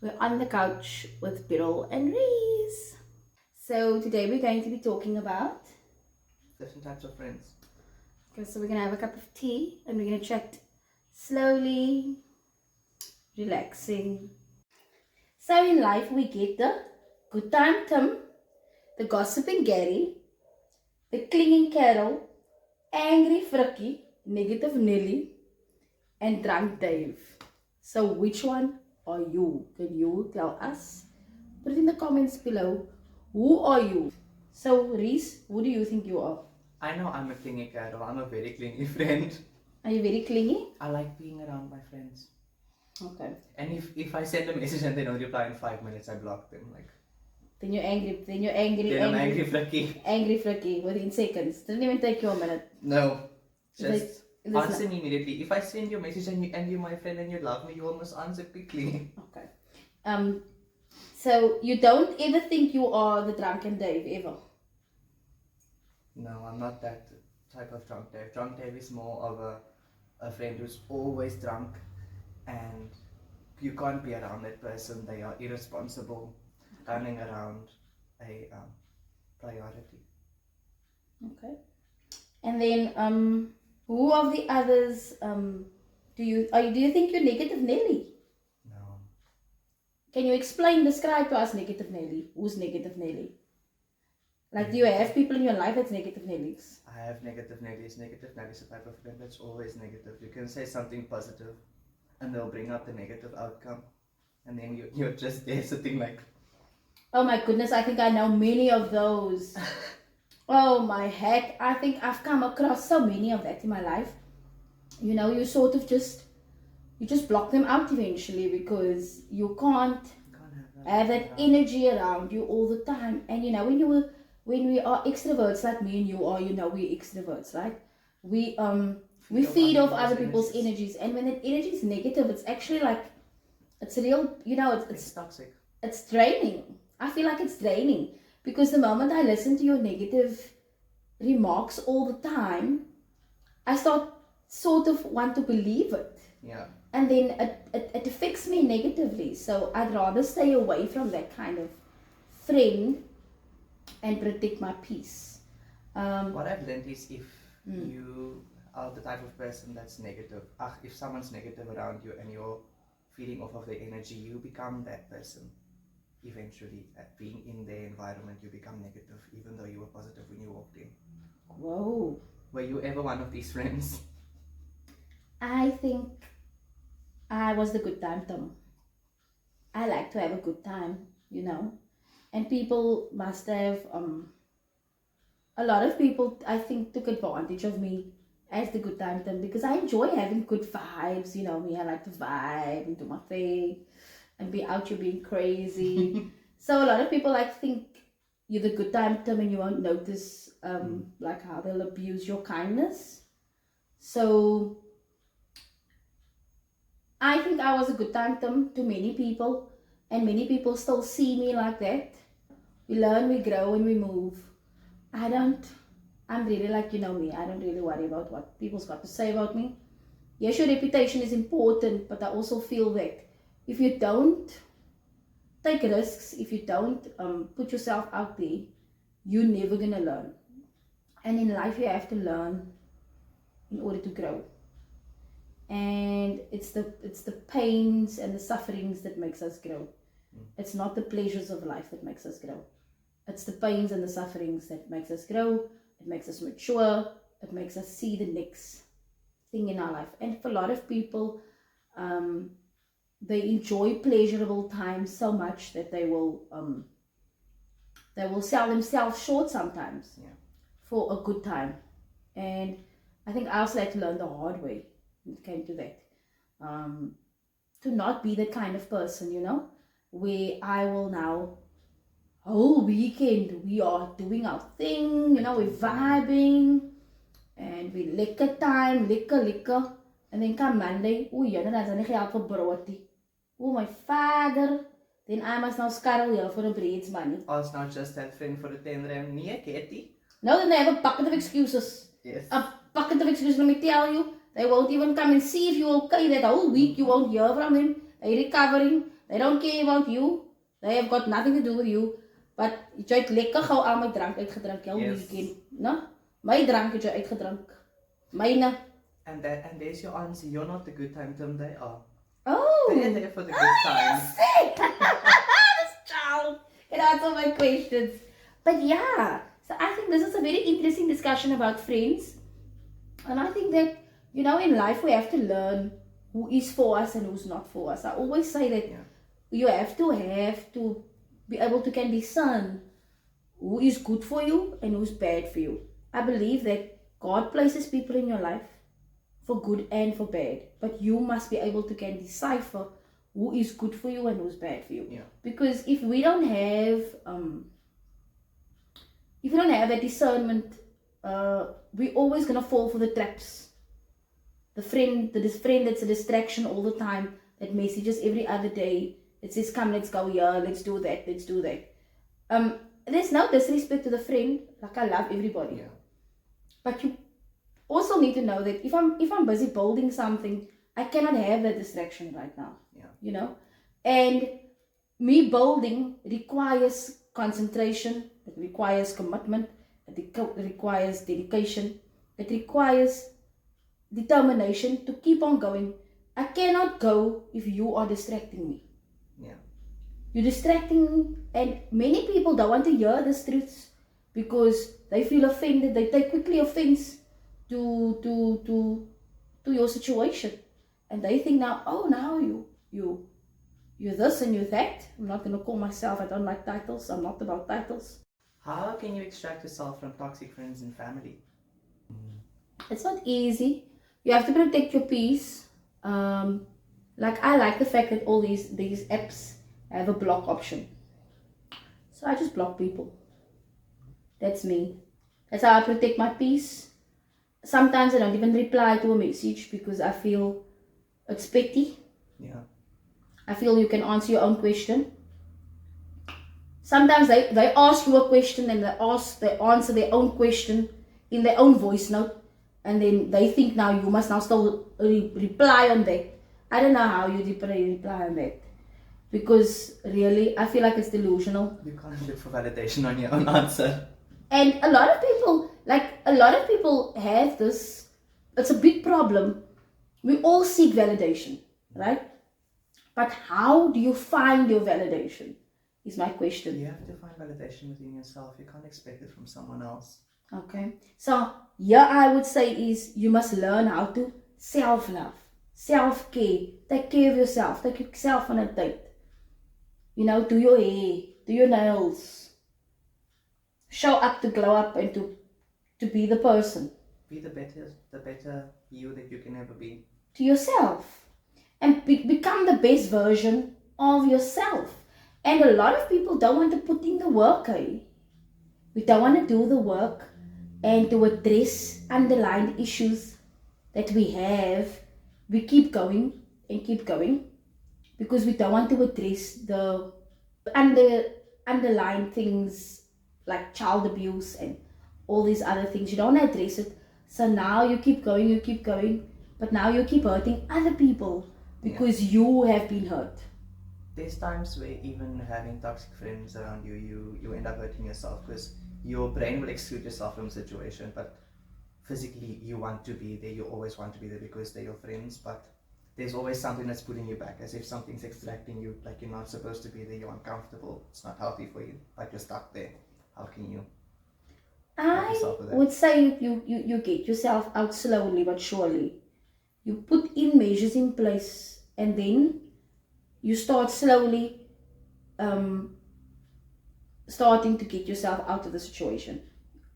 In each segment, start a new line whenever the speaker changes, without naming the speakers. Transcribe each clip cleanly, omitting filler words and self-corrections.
We're on the couch with Bill and Reese. So today we're going to be talking about.
Different types of friends.
Okay, so we're gonna have a cup of tea and we're gonna chat slowly, relaxing. So in life we get the good time Tim, the gossiping Gary, the clinging Carol, angry Frikkie, negative Nelly, and drunk Dave. So which one are you? Can you tell us? Put it in the comments below. Who are you? So Reese, who do you think you are?
I know I'm a clingy cat, or I'm a very clingy friend.
Are you very clingy?
I like being around my friends.
Okay.
And if I send a message and they don't reply in 5 minutes, I block them.
Then you're angry. Then
I'm angry Frikkie.
Angry Frikkie within seconds. Didn't even take you a minute.
No. Just
Like,
answer me immediately. If I send you a message and you're my friend and you love me, you almost answer quickly.
Okay. So you don't ever think you are the drunken Dave ever?
No, I'm not that type of drunk Dave. Drunk Dave is more of a friend who's always drunk and you can't be around that person. They are irresponsible, running around a priority.
Okay. And then who of the others do you think you're negative Nelly?
No.
Can you describe to us negative Nelly? Who's negative Nelly? Like, do you have people in your life that's negative Nellies?
I have negative Nellies. Negative Nellies is a type of friend that's always negative. You can say something positive and they'll bring up the negative outcome. And then you're just there sitting like...
Oh my goodness, I think I know many of those. Oh my heck, I think I've come across so many of that in my life. You know, you sort of just block them out eventually because you can't have that energy around you all the time. And you know, when we are extroverts like me and you are, you know, we're extroverts, right? We feed off other people's energies, and when that energy is negative, it's actually like, it's real, you know,
it's toxic.
It's draining. I feel like it's draining because the moment I listen to your negative remarks all the time, I sort of want to believe it.
Yeah.
And then it affects me negatively. So I'd rather stay away from that kind of friend and protect my peace.
What I've learned is if you are the type of person that's negative, if someone's negative around you and you're feeding off of their energy, you become that person. Eventually, at being in their environment, you become negative, even though you were positive when you walked in.
Whoa.
Were you ever one of these friends?
I think I was the good time Tom. I like to have a good time, you know. And people must have, a lot of people, I think, took advantage of me as the good time Tom because I enjoy having good vibes, you know me. I like to vibe and do my thing and be out here being crazy. So a lot of people like think you're the good time Tim and you won't notice like how they'll abuse your kindness. So I think I was a good time Tim to many people, and many people still see me like that. We learn, we grow, and we move. I'm really like, you know me, I don't really worry about what people's got to say about me. Yes, your reputation is important, but I also feel that if you don't take risks, if you don't put yourself out there, you're never gonna learn. And in life, you have to learn in order to grow. And it's the pains and the sufferings that makes us grow. It's not the pleasures of life that makes us grow. It's the pains and the sufferings that makes us grow. It makes us mature. It makes us see the next thing in our life. And for a lot of people, they enjoy pleasurable times so much that they will sell themselves short sometimes for a good time. And I think I also had to learn the hard way when it came to that. To not be the kind of person, you know, where I will now, whole weekend we are doing our thing, you know, we're vibing and we lekker time, lekker. And then come Monday, oh yeah, dan is er nie geld vir brood nie. Oh my father, then I must now scarrel here for a breeds money.
Als nou just that friend for the 10 rand, nee, Katie.
No, then they have a bucket of excuses.
Yes.
A bucket of excuses, let me tell you. They won't even come and see if you're okay that whole week. You won't hear from them. They're recovering. They don't care about you. They have got nothing to do with you. But jy het lekker gou al my drank uitgedrink heel weekend. No? My drank het jy uitgedrink. Myne.
And there's your answer. You're not the good time, Tim. They are.
Oh.
They're there for the good times.
This child can answer my questions. But yeah, so I think this is a very interesting discussion about friends. And I think that, in life we have to learn who is for us and who's not for us. I always say that you have to be able to can discern who is good for you and who's bad for you. I believe that God places people in your life for good and for bad, but you must be able to can decipher who is good for you and who's bad for you.
Yeah.
Because if we don't have that discernment, we're always gonna fall for the traps. This friend that's a distraction all the time, that messages every other day, it says, come, let's go here, let's do that. There's no disrespect to the friend, like I love everybody.
Yeah.
But you also need to know that if I'm busy building something, I cannot have that distraction right now.
Yeah.
And me building requires concentration, it requires commitment, it requires dedication, it requires determination to keep on going. I cannot go if you are distracting me.
Yeah.
You're distracting me, and many people don't want to hear the truths because they feel offended. They take quickly offense to your situation, and they think now you're this and you're that. I'm not gonna call myself. I don't like titles. I'm not about titles.
How can you extract yourself from toxic friends and family?
It's not easy. You have to protect your peace. Like I like the fact that all these apps have a block option. So I just block people. That's me. That's how I protect my peace. Sometimes I don't even reply to a message because I feel it's petty.
Yeah.
I feel you can answer your own question. Sometimes they ask you a question and they answer their own question in their own voice note, and then they think now you must now still reply on that. I don't know how you reply on that, because really I feel like it's delusional.
You can't look for validation on your own answer.
And a lot of people have this. It's a big problem. We all seek validation, right? But how do you find your validation is my question.
You have to find validation within yourself. You can't expect it from someone else.
Okay. So here I would say is you must learn how to self-love, self-care. Take care of yourself. Take yourself on a date. Do your hair, do your nails. Show up to glow up and to be the person.
Be the better you that you can ever be.
To yourself. And become the best version of yourself. And a lot of people don't want to put in the work, eh? We don't want to do the work and to address underlying issues that we have. We keep going and keep going because we don't want to address the underlying things like child abuse and all these other things. You don't want to address it. So now you keep going, but now you keep hurting other people because you have been hurt.
There's times where even having toxic friends around you end up hurting yourself because your brain will exclude yourself from the situation, but physically you want to be there, you always want to be there because they're your friends, but there's always something that's pulling you back, as if something's extracting you, like you're not supposed to be there, you're uncomfortable, it's not healthy for you, like you're stuck there. How can you help yourself with that?
I would say you get yourself out slowly but surely. You put in measures in place and then you start slowly starting to get yourself out of the situation.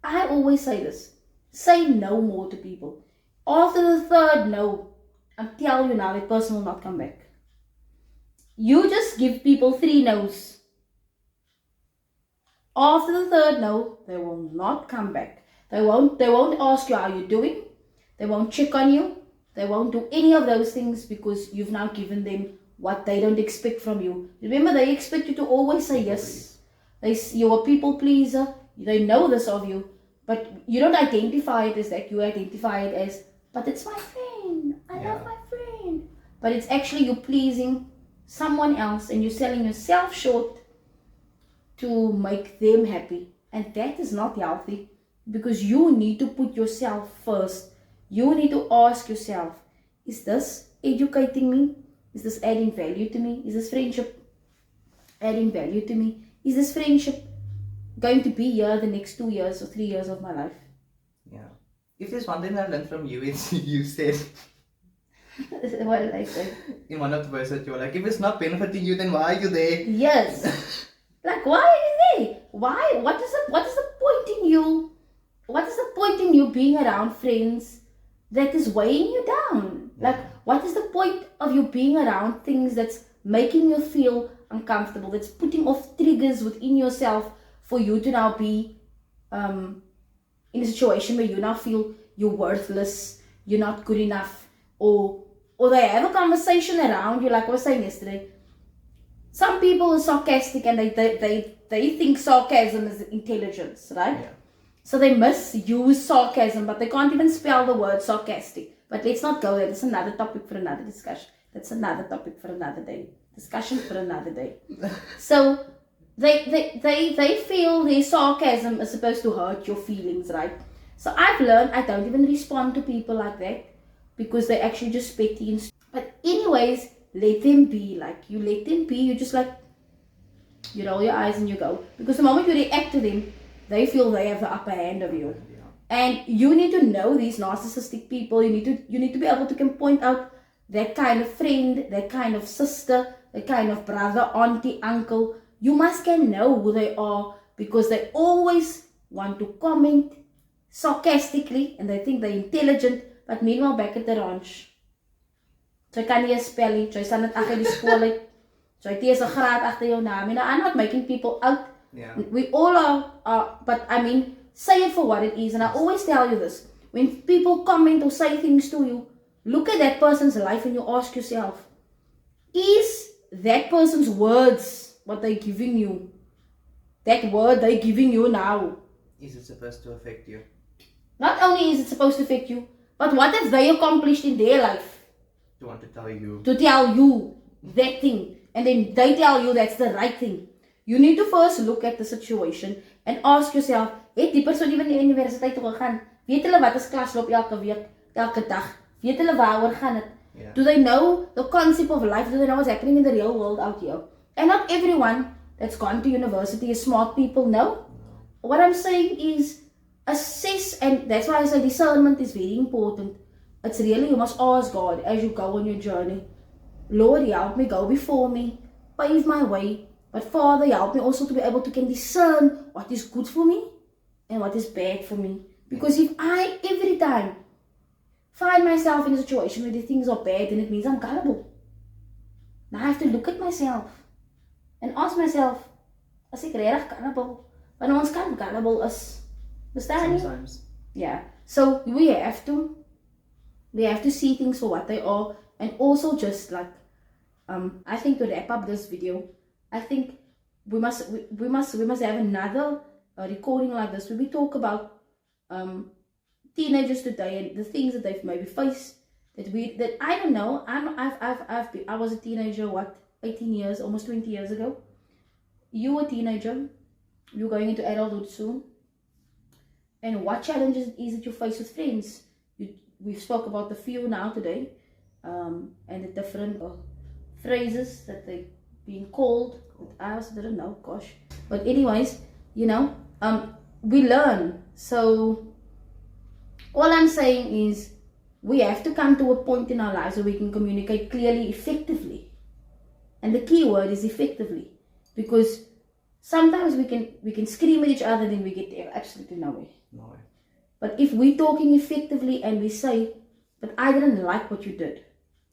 I always say this. Say no more to people. After the third no, I'm telling you now, that person will not come back. You just give people 3 no's. After the third no, they will not come back. They won't ask you how you're doing. They won't check on you. They won't do any of those things because you've now given them what they don't expect from you. Remember, they expect you to always say yes. You're a people pleaser. They know this of you. But you don't identify it as that. You identify it as, but it's my friend. I love my friend. But it's actually you pleasing someone else and you're selling yourself short to make them happy. And that is not healthy, because you need to put yourself first. You need to ask yourself, is this educating me? Is this adding value to me? Is this friendship adding value to me? Is this friendship going to be here the next 2 years or 3 years of my life?
Yeah. If there's one thing I learned from you, it's you said
What did I say?
in one of the verses, you were like, if it's not benefiting you, then why are you there?
Yes. Like, why are you there? Why? What is the point in you? What is the point in you being around friends that is weighing you down? Like, what is the point of you being around things that's making you feel uncomfortable, that's putting off triggers within yourself for you to now be in a situation where you now feel you're worthless, you're not good enough, or they have a conversation around you, like I was saying yesterday. Some people are sarcastic and they think sarcasm is intelligence, right?
Yeah.
So they misuse sarcasm, but they can't even spell the word sarcastic. But let's not go there. That's another topic for another discussion. That's another topic for another day. Discussion for another day. So they feel their sarcasm is supposed to hurt your feelings, right? So I've learned I don't even respond to people like that, because they're actually just petty and but anyways, let them be. Like, you let them be. You just like, you roll your eyes and you go. Because the moment you react to them, they feel they have the upper hand of you.
Yeah.
And you need to know these narcissistic people. You need to be able to can point out that kind of friend, that kind of sister, that kind of brother, auntie, uncle. You must can know who they are, because they always want to comment sarcastically and they think they're intelligent, but meanwhile back at the ranch, sy kan nie spel nie, sy staan net agter die skool uit, sy het eers 'n graad agter jou naam. I'm not making people out.
Yeah.
We all are, but I mean, say it for what it is. And I always tell you this, when people comment or say things to you, look at that person's life and you ask yourself, is that person's words what they're giving you, that word they're giving you now,
Is it supposed to affect you?
not only is it supposed to affect you, but what have they accomplished in their life
To want to tell you.
to tell you that thing, and then they tell you that's the right thing? You need to first look at the situation and ask yourself, het die persoon nie van die universiteit toe gegaan? Weet hulle wat is klasloop elke week, elke dag? Weet hulle waaroor gaan het?
Yeah.
Do they know the concept of life? Do they know what's happening in the real world out here? And not everyone that's gone to university is smart people, no? What I'm saying is assess, and that's why I say discernment is very important. It's really, you must ask God as you go on your journey. Lord, help me, go before me, pave my way. But Father, help me also to be able to can discern what is good for me and what is bad for me. Because if I every time find myself in a situation where the things are bad, then it means I'm gullible. Now I have to look at myself and ask myself, is ek regtig gullible? Want ons kan gullible is. Bestaan nie?
Sometimes.
Yeah. So we have to see things for what they are, and also just like I think to wrap up this video, I think we must have another recording like this where we talk about teenagers today and the things that they've maybe faced that I don't know. I was a teenager 18 years, almost 20 years ago. You were a teenager. You're going into adulthood soon. And what challenges is it you face with friends? We've spoke about the few now today, and the different phrases that they're being called. I also didn't know, gosh. But anyways, we learn. So all I'm saying is we have to come to a point in our lives where we can communicate clearly, effectively. And the key word is effectively. Because sometimes we can scream at each other and then we get there absolutely nowhere.
No way.
But if we're talking effectively and we say, but I didn't like what you did.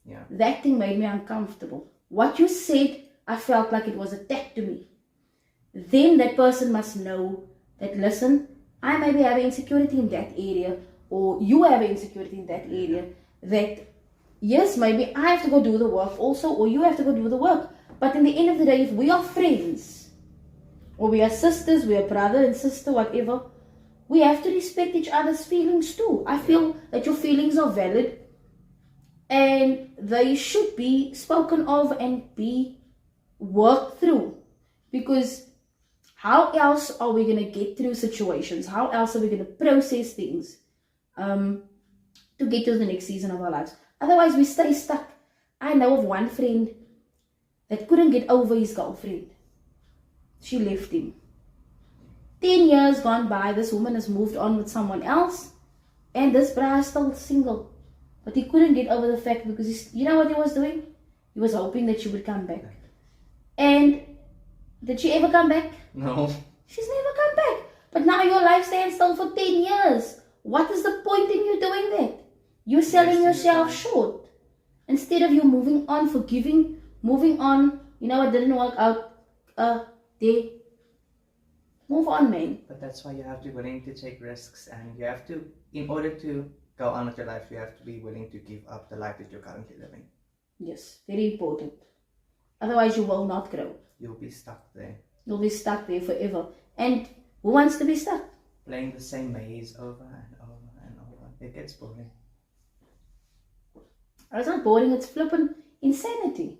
Yeah.
That thing made me uncomfortable. What you said, I felt like it was attack to me. Then that person must know that, listen, I maybe have an insecurity in that area, or you have an insecurity in that area, that yes, maybe I have to go do the work also, or you have to go do the work. But in the end of the day, if we are friends, or we are sisters, we are brother and sister, whatever, we have to respect each other's feelings too. I feel that your feelings are valid, and they should be spoken of and be worked through, because how else are we going to get through situations? How else are we going to process things to get to the next season of our lives? Otherwise, we stay stuck. I know of one friend that couldn't get over his girlfriend. She left him. 10 years gone by, this woman has moved on with someone else, and this brah is still single. But he couldn't get over the fact because you know what he was doing? He was hoping that she would come back. And did she ever come back?
No.
She's never come back. But now your life stands still for 10 years. What is the point in you doing that? You're selling yourself short. Instead of you moving on, forgiving, moving on, you know, it didn't work out. There. Move on, man.
But that's why you have to be willing to take risks, and you have to, in order to go on with your life, you have to be willing to give up the life that you're currently living.
Yes, very important. Otherwise, you will not grow.
You'll be stuck there.
You'll be stuck there forever. And who wants to be stuck?
Playing the same maze over and over and over. It gets boring.
It's not boring, it's flippin' insanity.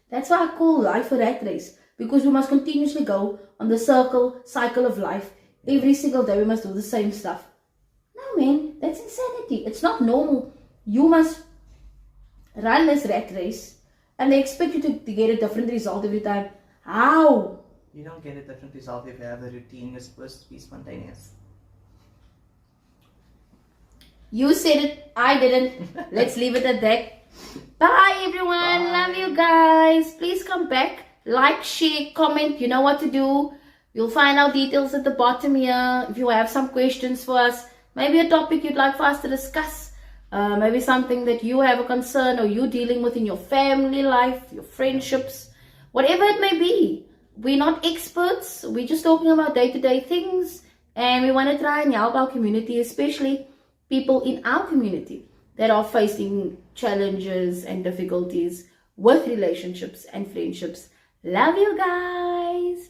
That's why I call life a rat race. Because we must continuously go on the cycle of life. Every single day we must do the same stuff. No, man, that's insanity. It's not normal. You must run this rat race and they expect you to get a different result every time. How?
You don't get a different result if you have a routine. You're supposed to be spontaneous.
You said it, I didn't. Let's leave it at that. Bye everyone.
Bye.
Love you guys. Please come back. Like, share, comment. You know what to do. You'll find our details at the bottom here. If you have some questions for us, maybe a topic you'd like for us to discuss, maybe something that you have a concern or you're dealing with in your family life, your friendships, whatever it may be. We're not experts. We're just talking about day-to-day things, and we want to try and help our community, especially people in our community that are facing challenges and difficulties with relationships and friendships. Love you guys.